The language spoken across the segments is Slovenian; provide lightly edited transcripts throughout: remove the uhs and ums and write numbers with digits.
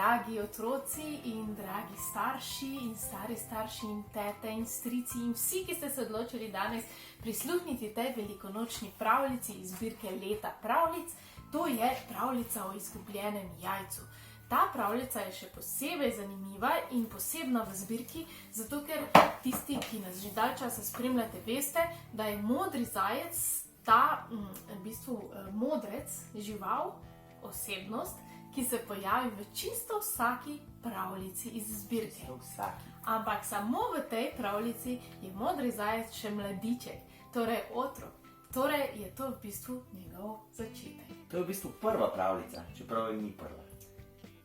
dragi otroci in dragi starši in stari starši in tete in strici in vsi, ki ste se odločili danes prisluhniti tej velikonočni pravljici iz zbirke Leta pravljic, to je pravljica o izgubljenem jajcu. Ta pravljica je še posebej zanimiva in posebna v zbirki, zato ker tisti, ki nas že dalj časa spremljate, veste, da je modri zajec, ta v bistvu modrec, žival, osebnost, ki se pojavi v čisto vsaki pravljici iz zbirke. Ampak samo v tej pravljici je modri zajec še mladiček, torej otrok. Torej je to v bistvu njegov začetek. To je v bistvu prva pravljica, čeprav je ni prva.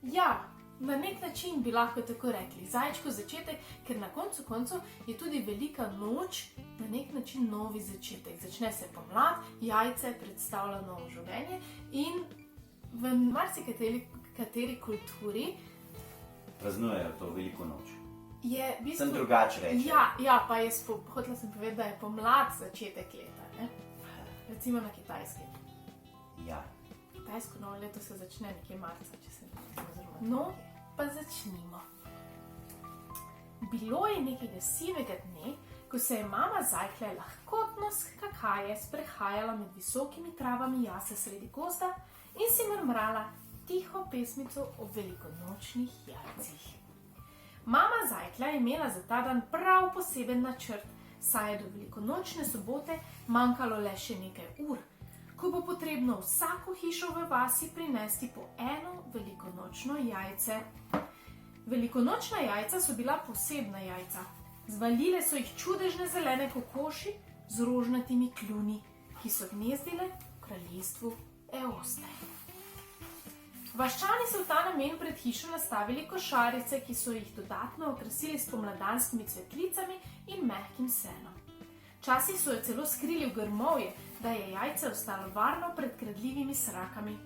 Ja, na nek način bi lahko tako rekli. Zajčkov začetek, ker na koncu koncev je tudi velika noč na nek način novi začetek. Začne se pomlad, jajce predstavlja novo življenje in v marsikateri kulturi Praznujejo to veliko noč. je v bistvu... Sem drugače reče. Ja, pa je hotela sem povedati, da je pomlad začetek leta, ne? Recimo na Kitajskem. Ja. Kitajsko novo leto se začne nekje marca, če se ne razumem. No, pa začnimo. Bilo je nekega sivega dne, ko se je mama Zajklja lahkotno skakaje sprehajala med visokimi travami jase sredi gozda in si mrmrala tiho pesmico o velikonočnih jajcih. Mama Zajklja je imela za ta dan prav poseben načrt, saj je do velikonočne sobote manjkalo le še nekaj ur, ko bo potrebno vsako hišo v vasi prinesti po eno velikonočno jajce. Velikonočna jajca so bila posebna jajca. Zvalile so jih čudežne zelene kokoši z rožnatimi kljuni, ki so gnezdile v kraljestvu Eostre. Vaščani so v ta namen pred hišo nastavili košarice, ki so jih dodatno okrasili s pomladanskimi cvetlicami in mehkim senom. Včasih so jo celo skrili v grmovje, da je jajce ostalo varno pred kradljivimi srakami.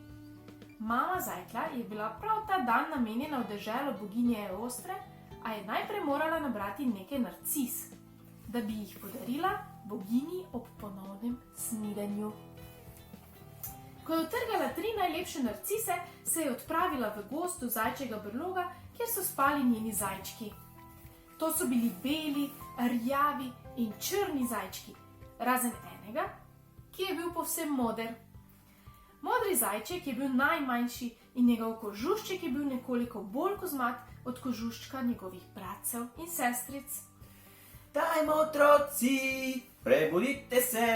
Mama Zajklja je bila prav ta dan namenjena v deželo boginje Eostre, a je najprej morala nabrati nekaj narcis, da bi jih podarila boginji ob ponovnem snidenju. Ko je utrgala 3 najlepše narcise, se je odpravila v gozd do zajčjega brloga, kjer so spali njeni zajčki. To so bili beli, rjavi in črni zajčki, razen enega, ki je bil povsem moder. Modri zajček je bil najmanjši in njegov kožušček je bil nekoliko bolj kozmat od kožuščka njegovih bratcev in sestric. Dajmo, otroci, prebudite se,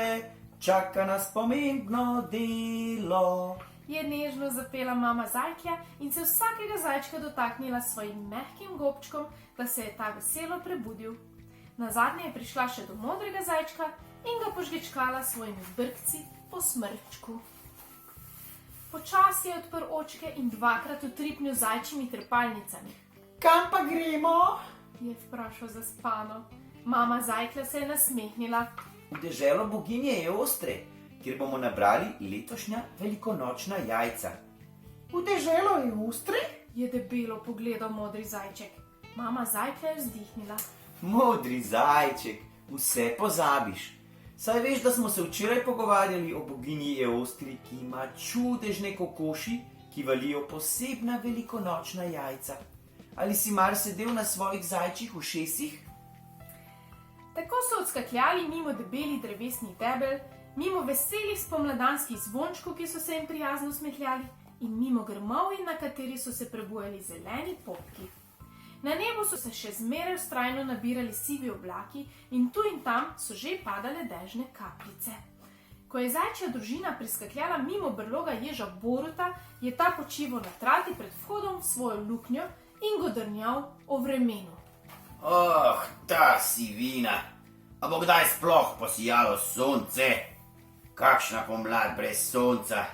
čaka nas pomembno delo. Je nežno zapela mama Zajklja in se vsakega zajčka dotaknila s svojim mehkim gobčkom, da se je ta veselo prebudil. Nazadnje je prišla še do modrega zajčka in ga požgečkala s svojimi brkci po smrčku. Počasi je odprl očke in 2-krat utripnil zajčjimi trepalnicami. Kam pa gremo? Je vprašal zaspano. Mama Zajklja se je nasmehnila. V deželo boginje Eostre, kjer bomo nabrali letošnja velikonočna jajca. V deželo Eostre? Je debelo pogledal modri zajček. Mama Zajklja je vzdihnila. Modri zajček, vse pozabiš. Saj veš, da smo se včeraj pogovarjali o boginji Eostri, ki ima čudežne kokoši, ki valijo posebna velikonočna jajca. Ali si mar sedel na svojih zajčjih ušesih? Tako so odskakljali mimo debelih drevesnih debel, mimo veselih spomladanskih zvončkov, ki so se jim prijazno smehljali, in mimo grmovij, na kateri so se prebujali zeleni popki. Na nebu so se še zmeraj vztrajno nabirali sivi oblaki in tu in tam so že padale dežne kapljice. Ko je zajčja družina priskakljala mimo brloga ježa Boruta, je ta počival na trati pred vhodom v svojo luknjo in godrnjal o vremenu. Oh, ta sivina! A bo kdaj sploh posijalo sonce? Kakšna pomlad brez sonca?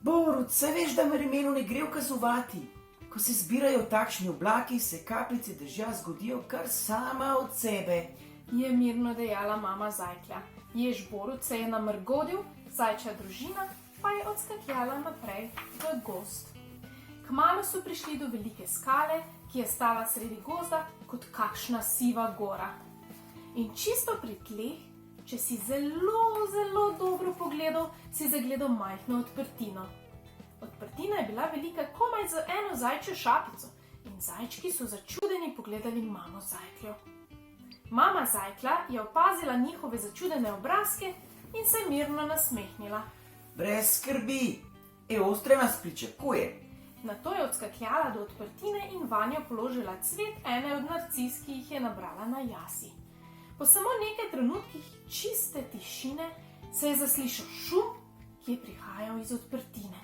Borut, saj veš, da vremenu ne gre ukazovati. Ko se zbirajo takšni oblaki, se kapljice dežja zgodijo kar sama od sebe. Je mirno dejala mama Zajklja. Jež Borut se je namrgodil, zajčja družina pa je odskakljala naprej v gozd. Kmalu so prišli do velike skale, ki je stala sredi gozda kot kakšna siva gora. In čisto pri tleh, če si zelo, zelo dobro pogledal, si zagledal majhno odprtino. odprtina je bila velika komaj za eno zajčjo šapico in zajčki so začudeni pogledali mamo Zajkljo. Mama Zajkla je opazila njihove začudene obrazke in se mirno nasmehnila. Brez skrbi, Ostra nas pričakuje. Nato je odskakljala do odprtine in vanjo položila cvet ene od narcis, ki jih je nabrala na jasi. Po samo nekaj trenutkih čiste tišine se je zaslišal šum, ki je prihajal iz odprtine.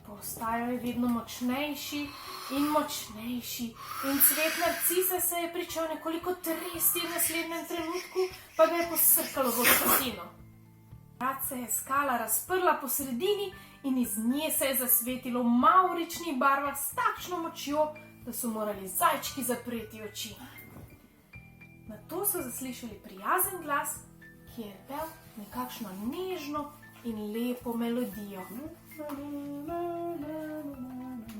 Postajal je vedno močnejši in močnejši in cvet narcise se je pričel nekoliko tresti v naslednjem trenutku, pa ga je posrkalo v odprtino. Vrat se je skala razprla po sredini in iz nje se je zasvetilo v mavričnih barvah s takšno močjo, da so morali zajčki zapreti oči. Nato so zaslišali prijazen glas, ki je pel nekakšno nežno in lepo melodijo.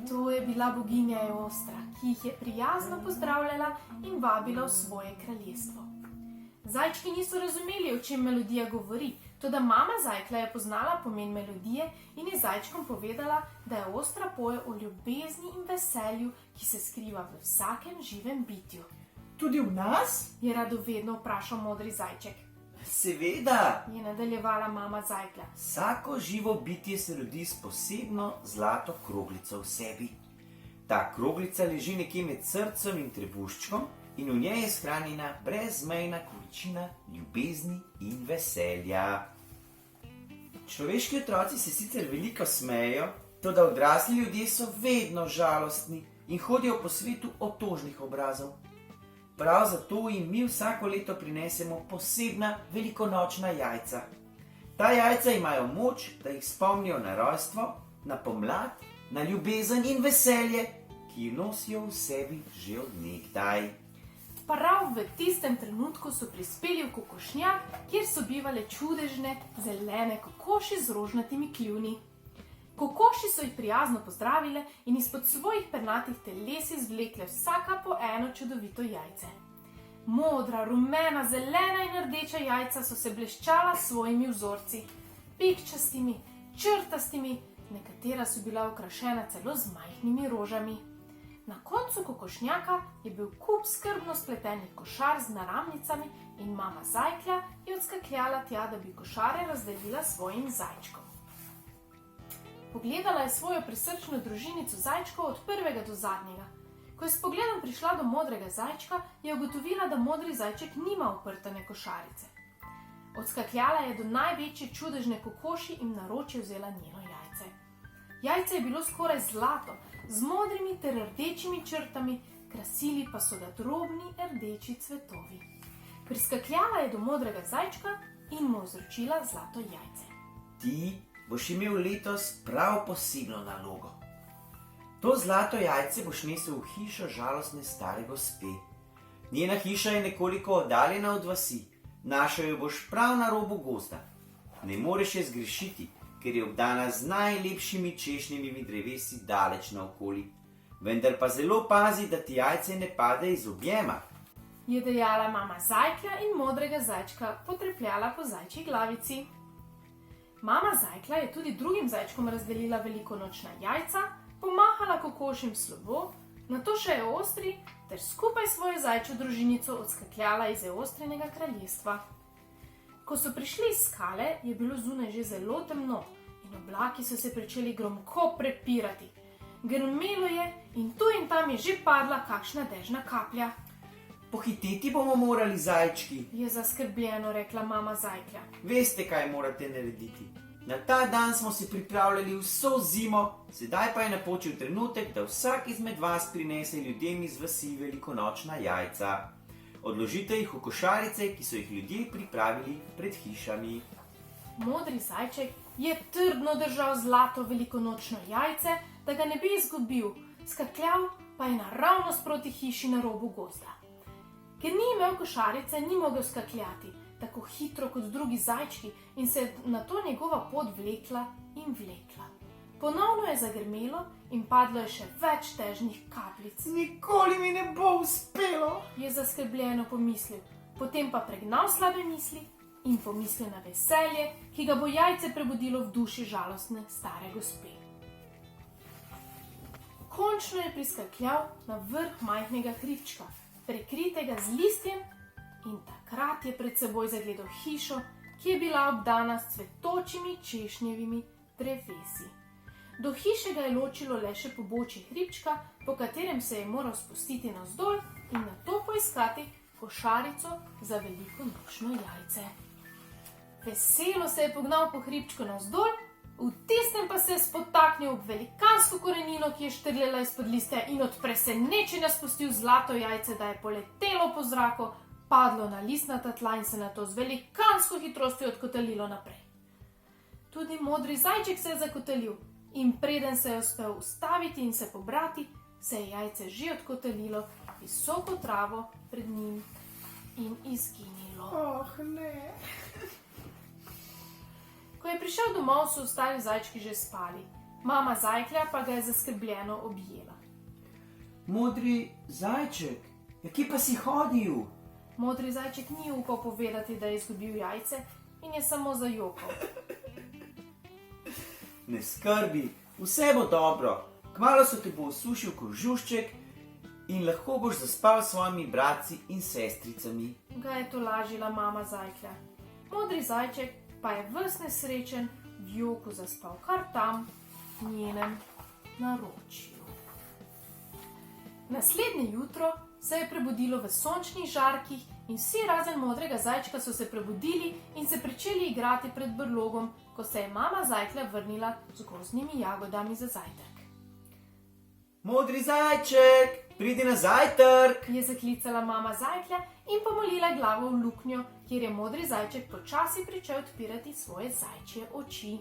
To je bila boginja Ostra, ki jih je prijazno pozdravljala in vabila v svoje kraljestvo. Zajčki niso razumeli, o čem melodija govori, toda mama Zajkla je poznala pomen melodije in je zajčkom povedala, da je Ostra poje o ljubezni in veselju, ki se skriva v vsakem živem bitju. Tudi v nas? Je radovedno vprašal modri zajček. Seveda, Je nadaljevala mama Zajkla. vsako živo bitje se rodi s posebno zlato kroglico v sebi. Ta kroglica leži nekje med srcem in trebuščkom in v njej je shranjena brezmejna količina ljubezni in veselja. Človeški otroci se sicer veliko smejejo, toda odrasli ljudje so vedno žalostni in hodijo po svetu otožnih obrazov. Prav zato jim mi vsako leto prinesemo posebna velikonočna jajca. Ta jajca imajo moč, da jih spomnijo na rojstvo, na pomlad, na ljubezen in veselje, ki jih nosijo v sebi že od nekdaj. Prav v tistem trenutku so prispeli v kokošnjak, kjer so bivale čudežne zelene kokoši z rožnatimi kljuni. Kokoši so jih prijazno pozdravile in izpod svojih pernatih teles izvlekle vsaka po eno čudovito jajce. Modra, rumena, zelena in rdeča jajca so se bleščala s svojimi vzorci, pikčastimi, črtastimi, nekatera so bila okrašena celo z majhnimi rožami. Na koncu kokošnjaka je bil kup skrbno spletenih košar z naramnicami in mama Zajklja je odskakljala tja, da bi košare razdelila svojim zajčkom. Pogledala je svojo prisrčno družinico zajčkov od prvega do zadnjega. Ko je s pogledom prišla do modrega zajčka, je ugotovila, da modri zajček nima uprtane košarice. Odskakljala je do največje čudežne kokoši in naročje vzela njeno jajce. Jajce je bilo skoraj zlato, z modrimi ter rdečimi črtami, krasili pa so ga drobni rdeči cvetovi. Priskakljala je do modrega zajčka in mu vzročila zlato jajce. Ti boš imel letos prav posebno nalogo. To zlato jajce boš nesel v hišo žalostne stare gospe. Njena hiša je nekoliko oddaljena od vasi, našel jo boš prav na robu gozda. Ne moreš je zgrešiti, ker je obdana z najlepšimi češnjevimi drevesi daleč naokoli. Vendar pa zelo pazi, da ti jajce ne pade iz objema. Je dejala mama Zajklja in modrega zajčka potrepljala po zajčji glavici. Mama Zajkla je tudi drugim zajčkom razdelila velikonočna jajca, pomahala kokošim slovo, nato še Ostri ter skupaj svojo zajčjo družinico odskakljala iz Ostrinega kraljestva. Ko so prišli iz skale, je bilo zunaj že zelo temno in oblaki so se pričeli gromko prepirati. Grmelo je in tu in tam je že padla kakšna dežna kaplja. Pohiteti bomo morali, zajčki. Je zaskrbljeno rekla mama Zajklja. Veste, kaj morate narediti. Na ta dan smo se pripravljali vso zimo, sedaj pa je napočil trenutek, da vsak izmed vas prinese ljudem iz vasi velikonočna jajca. Odložite jih v košarice, ki so jih ljudje pripravili pred hišami. Modri zajček je trdno držal zlato velikonočno jajce, da ga ne bi izgubil, skakljal pa je naravnost proti hiši na robu gozda. Ker ni imel košarice, ni mogel skakljati tako hitro kot drugi zajčki in se je nato njegova pot vlekla in vlekla. Ponovno je zagrmelo in padlo je še več težnih kapljic. Nikoli mi ne bo uspelo. Je zaskrbljeno pomislil, potem pa pregnal slabe misli in pomislil na veselje, ki ga bo jajce prebudilo v duši žalostne stare gospe. Končno je priskakljal na vrh majhnega hribčka, prekritega z listjem, in takrat je pred seboj zagledal hišo, ki je bila obdana s cvetočimi češnjevimi drevesi. Do hiše ga je ločilo le še pobočje hribčka, po katerem se je moral spustiti navzdol in nato poiskati košarico za velikonočno jajce. Veselo se je pognal po hribčku navzdol, v tistem pa se je spotaknil ob velikansko korenino, ki je štrlela izpod listja, in od presenečenja spustil zlato jajce, da je poletelo po zraku, padlo na listnata tla in se nato z velikansko hitrostjo odkotalilo naprej. Tudi modri zajček se je zakotalil in preden se je uspel ustaviti in se pobrati, se je jajce že odkotalilo v visoko travo pred njim in izginilo. Oh, ne. Ko je prišel domov, so ostali zajčki že spali. Mama zajklja pa ga je zaskrbljeno objela. Modri zajček, kje pa si hodil? Modri zajček ni upal povedati, da je izgubil jajce in je samo zajokal. Ne skrbi, vse bo dobro. Kmalu se ti bo osušil kožušček in lahko boš zaspal s svojimi bratci in sestricami. Ga je tolažila mama zajklja. Modri zajček pa je ves nesrečen v joku zaspal kar tam, v njenem naročju. Naslednje jutro se je prebudilo v sončnih žarkih in vsi razen modrega zajčka so se prebudili in se pričeli igrati pred brlogom, ko se je mama zajklja vrnila z gozdnimi jagodami za zajtrk. Modri zajček, pridi na zajtrk! Je zaklicala mama zajklja in pomolila glavo v luknjo, kjer je modri zajček počasi pričel odpirati svoje zajčje oči.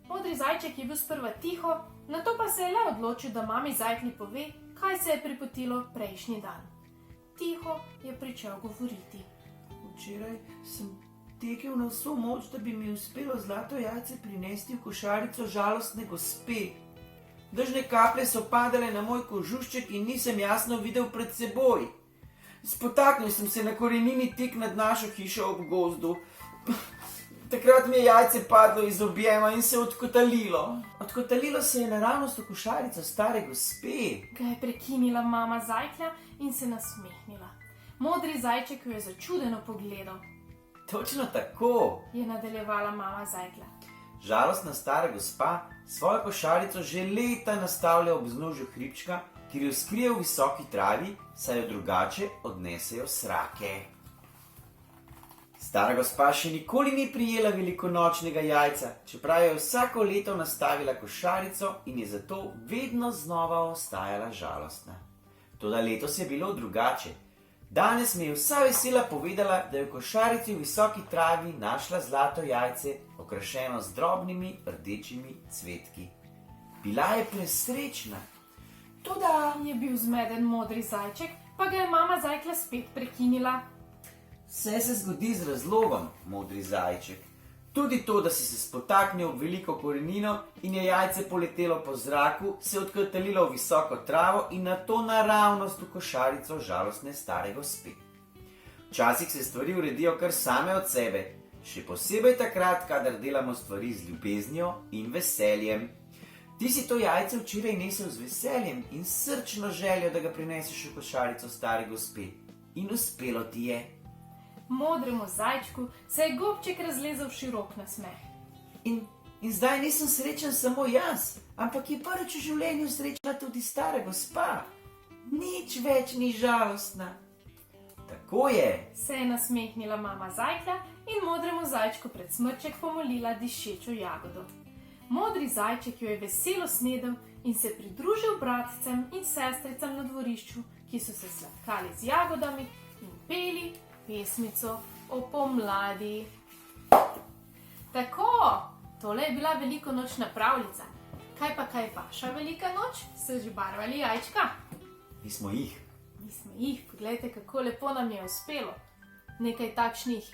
Modri zajček je bil sprva tiho, nato pa se je le odločil, da mami zajklji pove, kaj se je pripotilo prejšnji dan. Tiho je pričel govoriti. Včeraj sem tekel na vso moč, da bi mi uspelo zlato jajce prinesti v košarico žalostne gospe. Dežne kaplje so padale na moj kožušček in nisem jasno videl pred seboj. Spotaknil sem se na korenini tik nad našo hišo ob gozdu. Takrat mi je jajce padlo iz objema in se odkotalilo. Odkotalilo se je naravnost v košarico stare gospe. Ga je prekinila mama zajklja in se nasmehnila. Modri zajček jo je začudeno pogledal. Točno tako, Je nadaljevala mama zajklja. žalostna stara gospa svojo košarico že leta nastavlja ob vznožju hribčka, kjer jo skrije v visoki travi, saj jo drugače odnesejo srake. Stara gospa še nikoli ni prijela velikonočnega jajca, čeprav je vsako leto nastavila košarico in je zato vedno znova ostajala žalostna. Toda letos je bilo drugače. Danes mi je vsa vesela povedala, da je v košarici v visoki travi našla zlato jajce, okrašeno z drobnimi rdečimi cvetki. Bila je presrečna. Toda je bil zmeden modri zajček, pa ga je mama zajklja spet prekinila. Vse se zgodi z razlogom, modri zajček. Tudi to, da si se spotaknil v veliko korenino in je jajce poletelo po zraku, se odkotalilo v visoko travo in nato naravnost v košarico žalostne stare gospe. Včasih se stvari uredijo kar same od sebe, še posebej takrat, kadar delamo stvari z ljubeznijo in veseljem. Ti si to jajce včeraj nesel z veseljem in srčno željo, da ga prineseš v košarico stare gospe. In uspelo ti je. Modremu zajčku se je gobček razlezel v širok nasmeh. In zdaj nisem srečen samo jaz, ampak je prvič v življenju srečna tudi stara gospa. Nič več ni žalostna. Tako je. Se je nasmehnila mama zajklja in modremu zajčku pred smrček pomolila dišečo jagodo. Modri zajček jo je veselo snedel in se pridružil bratcem in sestricam na dvorišču, ki so se sladkali z jagodami in peli pesmico o pomladi. Tako, tole je bila velikonočna pravljica. Kaj pa kaj vaša velika noč? Ste že barvali jajčka? Mi smo jih. Mi smo jih, poglejte, kako lepo nam je uspelo. Nekaj takšnih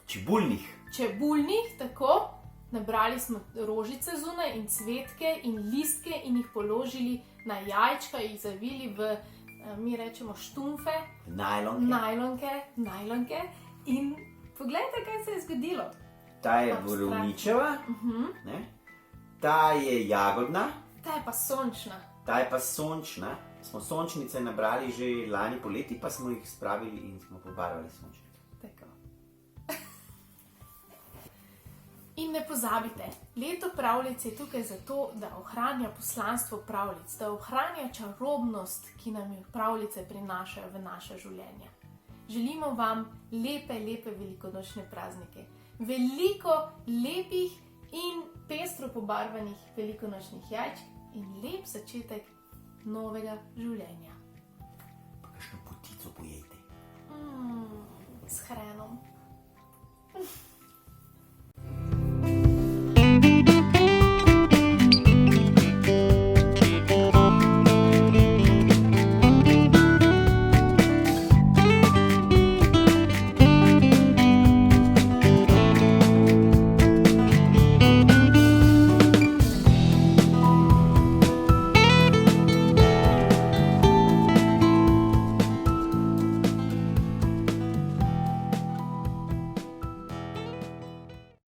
čebulnih, tako. Nabrali smo rožice zunaj in cvetke in listke in jih položili na jajčka, jih zavili v, mi rečemo, štumfe, najlonke in Poglejte, kaj se je zgodilo. Ta je Abstraktno. borovničeva, ne? Ta je jagodna, Ta je pa sončna. ta je pa sončna. Smo sončnice nabrali že lani poleti, pa smo jih spravili in smo pobarvali sončnice. Tako. In ne pozabite, leto pravljic je tukaj zato, da ohranja poslanstvo pravljic, da ohranja čarobnost, ki nam jo pravljice prinašajo v naše življenje. Želimo vam lepe, lepe velikonočne praznike. Veliko lepih in pestro pobarvanih velikonočnih jajčk in lep začetek novega življenja. Pa kakšno potico pojejte. S